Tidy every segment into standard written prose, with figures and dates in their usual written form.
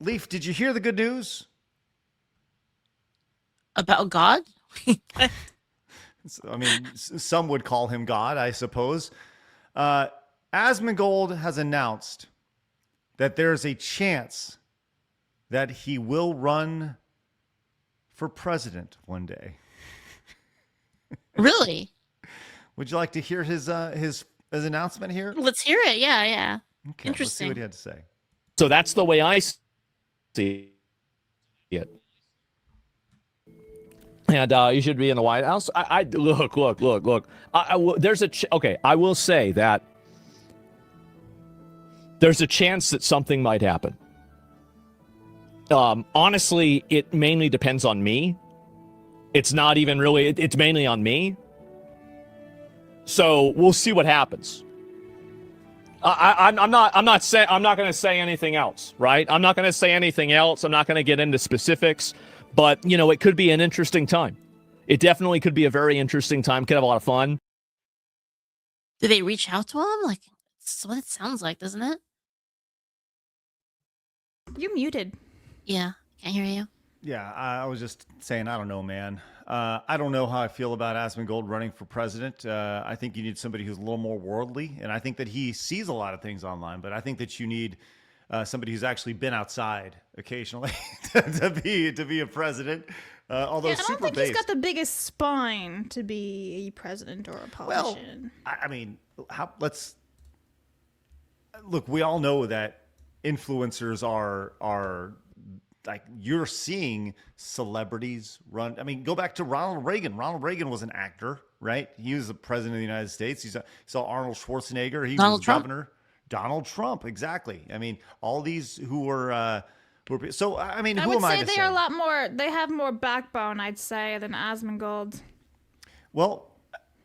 Leaf, did you hear the good news? About God? I mean, some would call him God, I suppose. Uh, Asmongold has announced that there's a chance that he will run for president one day. Really? Would you like to hear his announcement here? Let's hear it. Yeah, yeah. Okay, let's see what Interesting. he had to say. So that's the way I see it. And you should be in the White House. I look. There's okay. I will say that there's a chance that something might happen. Honestly, it mainly depends on me. It's not even really. It's mainly on me. So we'll see what happens. I'm not going to say anything else, right? I'm not going to say anything else. I'm not going to get into specifics, but it could be an interesting time. It definitely could be a very interesting time. Could have a lot of fun. Did they reach out to him? Like, it's what it sounds like, doesn't it? You're muted. Yeah, can't hear you. Yeah, I was just saying, I don't know, man. I don't know how I feel about Asmongold running for president. I think you need somebody who's a little more worldly, and I think that he sees a lot of things online, but I think that you need somebody who's actually been outside occasionally to be a president. Although Yeah, I don't super think based. he's got the biggest spine to be a president or a Well, politician. I mean, let's look. We all know that influencers are like, you're seeing celebrities run. I mean, go back to Ronald Reagan. Ronald Reagan was an actor, right? He was the president of the United States. You saw Arnold Schwarzenegger. He Donald was Trump. governor. Donald Trump, exactly. I mean, all these who were so. I mean, I who would am I say to they say? are a lot more. They have more backbone, I'd say, than Asmongold. Well,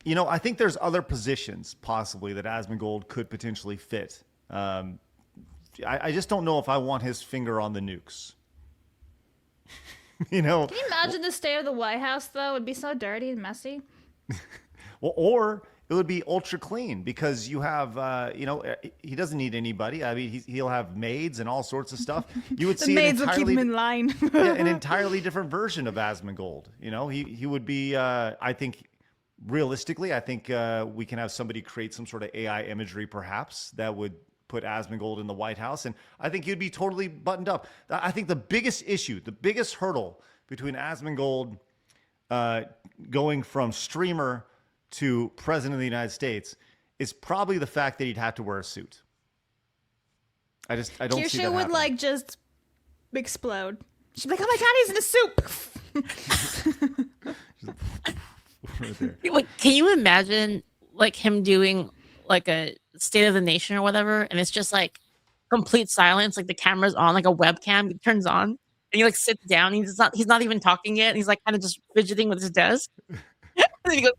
I think there's other positions possibly that Asmongold could potentially fit. I just don't know if I want his finger on the nukes. Can you imagine the state of the White House, though? It would be so dirty and messy. Well, or it would be ultra clean because you have, he doesn't need anybody. I mean, he'll have maids and all sorts of stuff. You would The see maids will keep him in line. an entirely different version of Asmongold. He would be. I think realistically, we can have somebody create some sort of AI imagery, perhaps that would put Asmongold in the White House, and I think he'd be totally buttoned up. I think the biggest issue, the biggest hurdle between Asmongold going from streamer to president of the United States is probably the fact that he'd have to wear a suit. I don't see that Kirsha would happening. just explode. She'd be like, "Oh my god, he's in a soup." Right there. Wait, can you imagine him doing a State of the Nation or whatever, and it's just complete silence, the camera's on, a webcam, it turns on, and he sits down, he's not even talking yet, and he's kind of just fidgeting with his desk. And then he goes,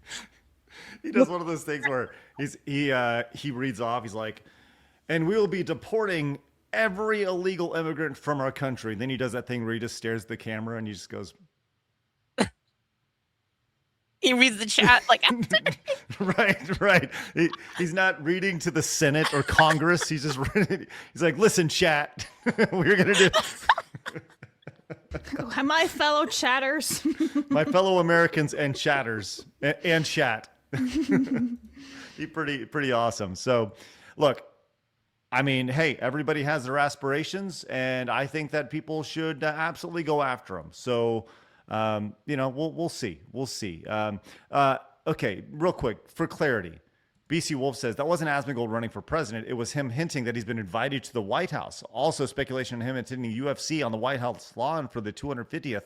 He does one of those things where he reads off. He's like, "And we will be deporting every illegal immigrant from our country." And then he does that thing where he just stares at the camera and he just goes, he reads the chat right. He's not reading to the Senate or Congress. He's just he's like, "Listen, chat, we're gonna do." My fellow chatters. My fellow Americans and chatters and chat. He pretty awesome. So, look, I mean, hey, everybody has their aspirations, and I think that people should absolutely go after them. So, we'll see. We'll see. Okay, real quick for clarity. BC Wolf says that wasn't Asmongold running for president. It was him hinting that he's been invited to the White House. Also, speculation on him attending UFC on the White House lawn for the 250th.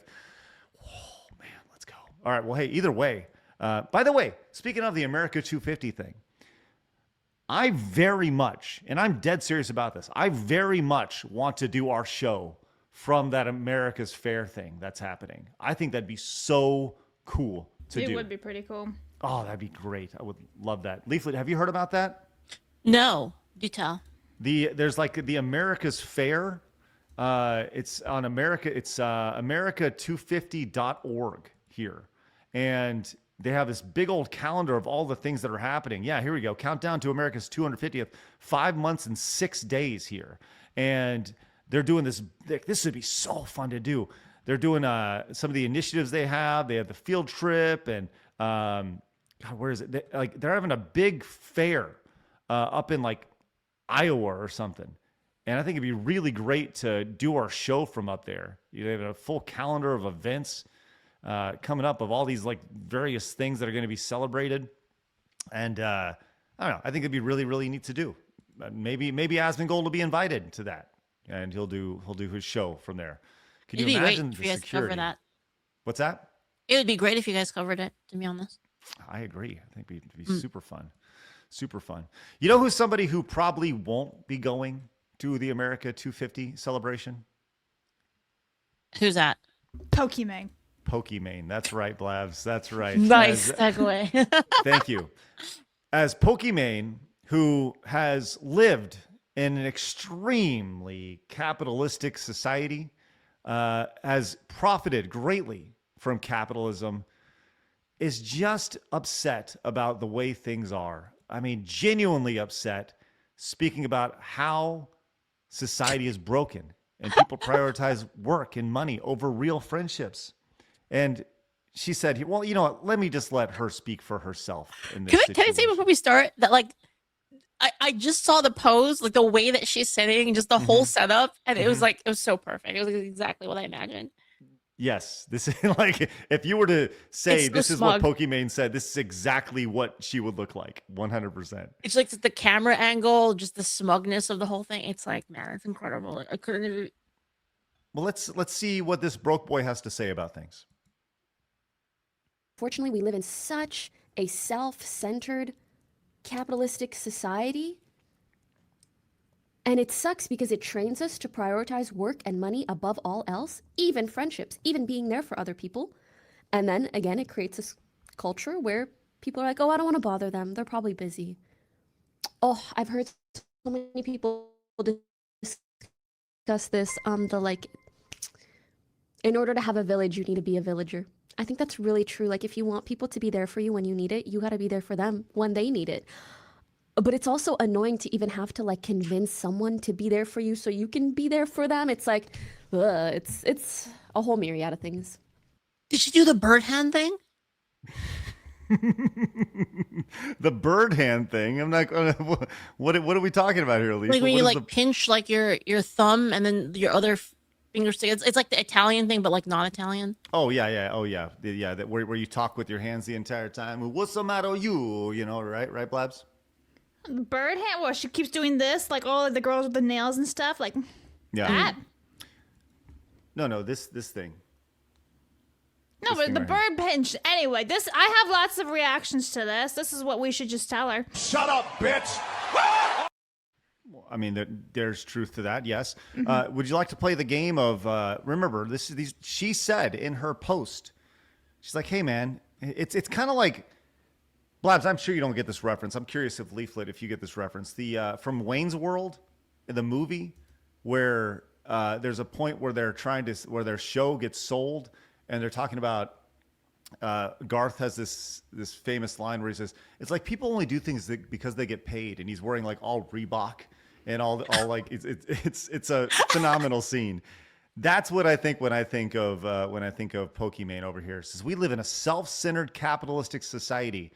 Oh, man, let's go. All right, well, hey, either way. By the way, speaking of the America 250 thing, I very much, and I'm dead serious about this, I very much want to do our show from that America's Fair thing that's happening. I think that'd be so cool to do. It would be pretty cool. Oh, that'd be great. I would love that. Leaflet, have you heard about that? no, do tell. There's the America's Fair. It's on America. It's America250.org here, and they have this big old calendar of all the things that are happening. Yeah, here we go. Countdown to America's 250th. 5 months and 6 days here, and they're doing this. This would be so fun to do. They're doing some of the initiatives they have. They have the field trip and God, where is it? They're having a big fair up in like Iowa or something. And I think it'd be really great to do our show from up there. They have a full calendar of events coming up of all these like various things that are going to be celebrated. And I don't know. I think it'd be really, really neat to do. Maybe Asmongold will be invited to that, and he'll do his show from there. Can you imagine the security? Cover that. What's that? It would be great if you guys covered it, to be honest. I agree. I think it'd be super fun. Super fun. You know who's somebody who probably won't be going to the America 250 celebration? Who's that? Pokimane. Pokimane. That's right, Blabs. That's right. Nice segue. Thank you. As Pokimane, who has lived in an extremely capitalistic society, has profited greatly from capitalism, is just upset about the way things are. I mean, genuinely upset, speaking about how society is broken and people prioritize work and money over real friendships. And she said, well, you know what? Let me just let her speak for herself in this Can I say before we start that, like, I just saw the pose, like the way that she's sitting, just the whole setup, and it was so perfect. It was exactly what I imagined. Yes, this is like, if you were to say this is smug. what Pokimane said, this is exactly what she would look like, 100%. It's like the camera angle, just the smugness of the whole thing. It's like, man, it's incredible. I couldn't. Well, let's see what this broke boy has to say about things. Fortunately, we live in such a self-centered, capitalistic society. And it sucks because it trains us to prioritize work and money above all else, even friendships, even being there for other people. And then, again, it creates this culture where people are like, oh, I don't want to bother them. They're probably busy. Oh, I've heard so many people discuss this. In order to have a village, you need to be a villager. I think that's really true. Like, if you want people to be there for you when you need it, you got to be there for them when they need it. But it's also annoying to even have to like convince someone to be there for you so you can be there for them. It's like, it's a whole myriad of things. Did she do the bird hand thing? The bird hand thing. I'm not gonna. What are we talking about here, Lisa? Like when you pinch like your thumb and then your other finger stick. It's like the Italian thing, but like non-Italian. Oh yeah. That where you talk with your hands the entire time. What's the matter, you? You know, right, Blabs. Bird hand? Well, she keeps doing this, like all of the girls with the nails and stuff, like that. No, this thing. No, but the bird pinch. Anyway, I have lots of reactions to this. This is what we should just tell her. Shut up, bitch! Well, I mean, there's truth to that. Yes. Would you like to play the game of? Remember, she said in her post, she's like, "Hey, man, it's kind of like." Blabs, I'm sure you don't get this reference. I'm curious if Leaflet, if you get this reference. The from Wayne's World, the movie, where there's a point where where their show gets sold, and they're talking about Garth has this famous line where he says, "It's like people only do things because they get paid," and he's wearing like all Reebok and all like it's a phenomenal scene. That's what I think when I think of Pokimane over here. It says we live in a self-centered capitalistic society,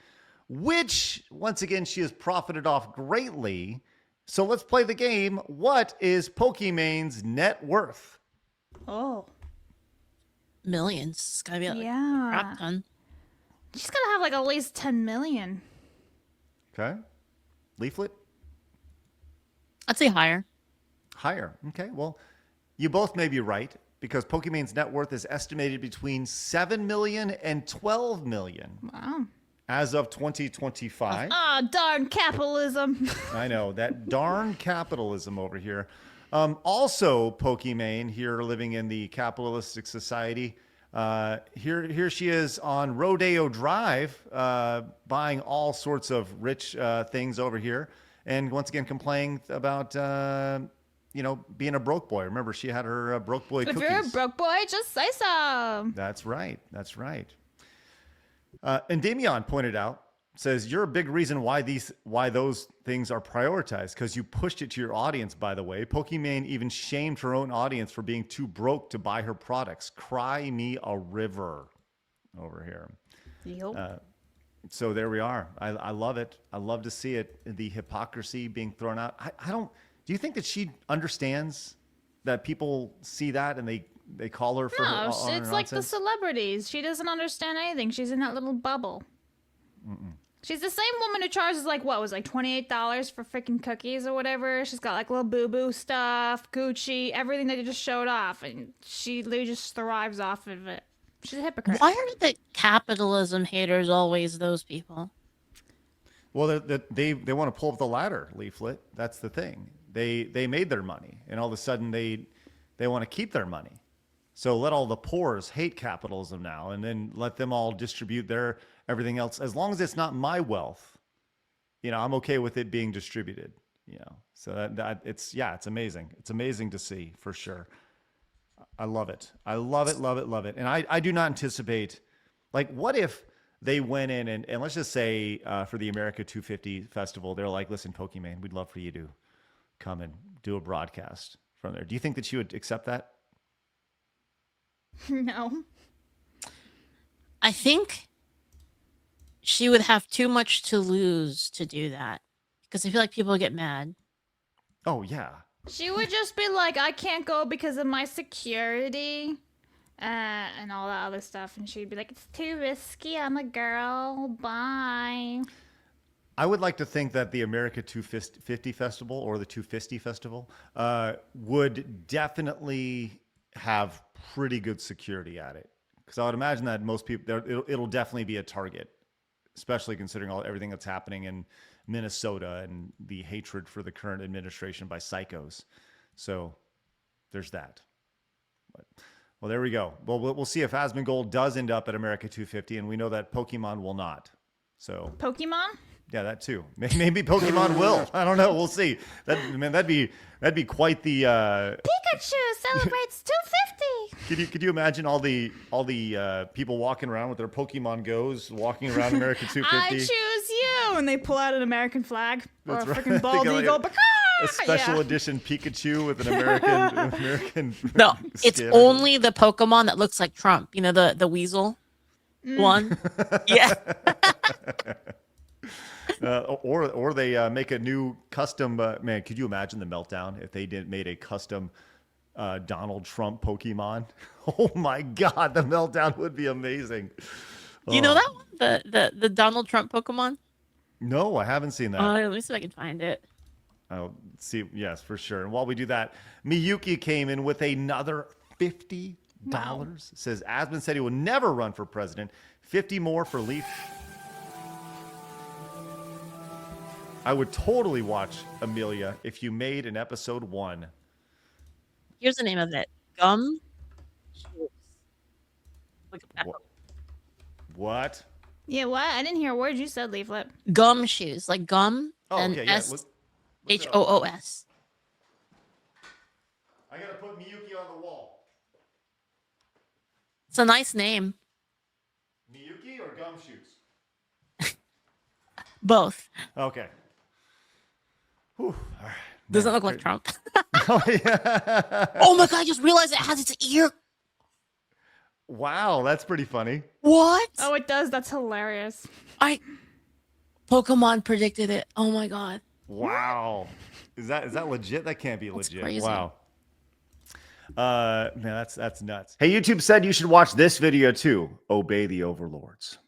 which, once again, she has profited off greatly. So let's play the game. What is Pokimane's net worth? Oh. Millions. It's gotta be like Yeah. a crap ton. She's gotta have like at least 10 million. Okay. Leaflet? I'd say higher. Higher. Okay. Well, you both may be right, because Pokimane's net worth is estimated between 7 million and 12 million. Wow. As of 2025. Oh, darn capitalism. I know, that darn capitalism over here. Also, Pokimane here living in the capitalistic society. Here she is on Rodeo Drive, buying all sorts of rich things over here. And once again, complaining about, being a broke boy. Remember, she had her broke boy cookies. If you're a broke boy, just say so. That's right. And Damian pointed out says you're a big reason why those things are prioritized because you pushed it to your audience. By the way, Pokimane even shamed her own audience for being too broke to buy her products. Cry me a river over here. Yep. So there we are. I love it. I love to see it. The hypocrisy being thrown out. I don't. Do you think that she understands that people see that and they call her for her, No, on her it's like the nonsense? celebrities. She doesn't understand anything. She's in that little bubble. She's the same woman who charges like what was like $28 for freaking cookies or whatever. She's got like little boo boo stuff, Gucci, everything that you just showed off, and she literally just thrives off of it. She's a hypocrite. Why are the capitalism haters always those people? Well, they want to pull up the ladder, Leaflet. That's the thing. They made their money, and all of a sudden they want to keep their money. So let all the poors hate capitalism now, and then let them all distribute their everything else. As long as it's not my wealth, I'm okay with it being distributed. So that it's amazing. It's amazing to see for sure. I love it. I love it, love it, love it. And I do not anticipate, like, what if they went in and let's just say for the America 250 festival, they're like, listen, Pokimane, we'd love for you to come and do a broadcast from there. Do you think that she would accept that? No. I think she would have too much to lose to do that because I feel like people get mad. Oh, yeah. She would just be like, I can't go because of my security and all that other stuff. And she'd be like, it's too risky. I'm a girl. Bye. I would like to think that the America 250 Festival or the 250 Festival would definitely have pretty good security at it. Because I would imagine that most people, it'll definitely be a target, especially considering everything that's happening in Minnesota and the hatred for the current administration by psychos. So there's that. Well, there we go. Well, we'll see if Asmongold does end up at America 250, and we know that Pokimane will not. So Pokimane? yeah, that too. Maybe Pokimane will. I don't know. We'll see. That'd be quite the. Pikachu celebrates 250. Could you imagine all the people walking around with their Pokemon Go's walking around America 250? I choose you, and they pull out an American flag or That's a right. freaking bald Like eagle. a special edition Pikachu with an American. No, it's skin. only the Pokemon that looks like Trump. You know, the weasel one? Yeah. Or they make a new custom. Man, could you imagine the meltdown if they made a custom Donald Trump Pokemon? Oh my God, the meltdown would be amazing. Do you know that one? The Donald Trump Pokemon? No, I haven't seen that. Let me see if I can find it. I'll see. Yes, for sure. And while we do that, Miyuki came in with another $50. Wow. Says Asmon said he will never run for president. 50 more for Leaf. I would totally watch Amelia if you made an episode 1. Here's the name of it. Gum. Like a pepper. What? Yeah, what? I didn't hear a word you said, Leaflet. Gum shoes, like gum Oh, and okay. Yeah. SHOOS. I gotta put Miyuki on the wall. It's a nice name. Miyuki or gumshoes? Both. Okay. Whew. All right. Doesn't look like Trump. Oh, yeah. Oh my God, I just realized it has its ear. Wow, that's pretty funny. What? Oh, it does. That's hilarious. Pokemon predicted it. Oh my God. Wow. Is that legit? That can't be legit. crazy. Wow. Man, that's nuts. Hey, YouTube said you should watch this video too. Obey the overlords.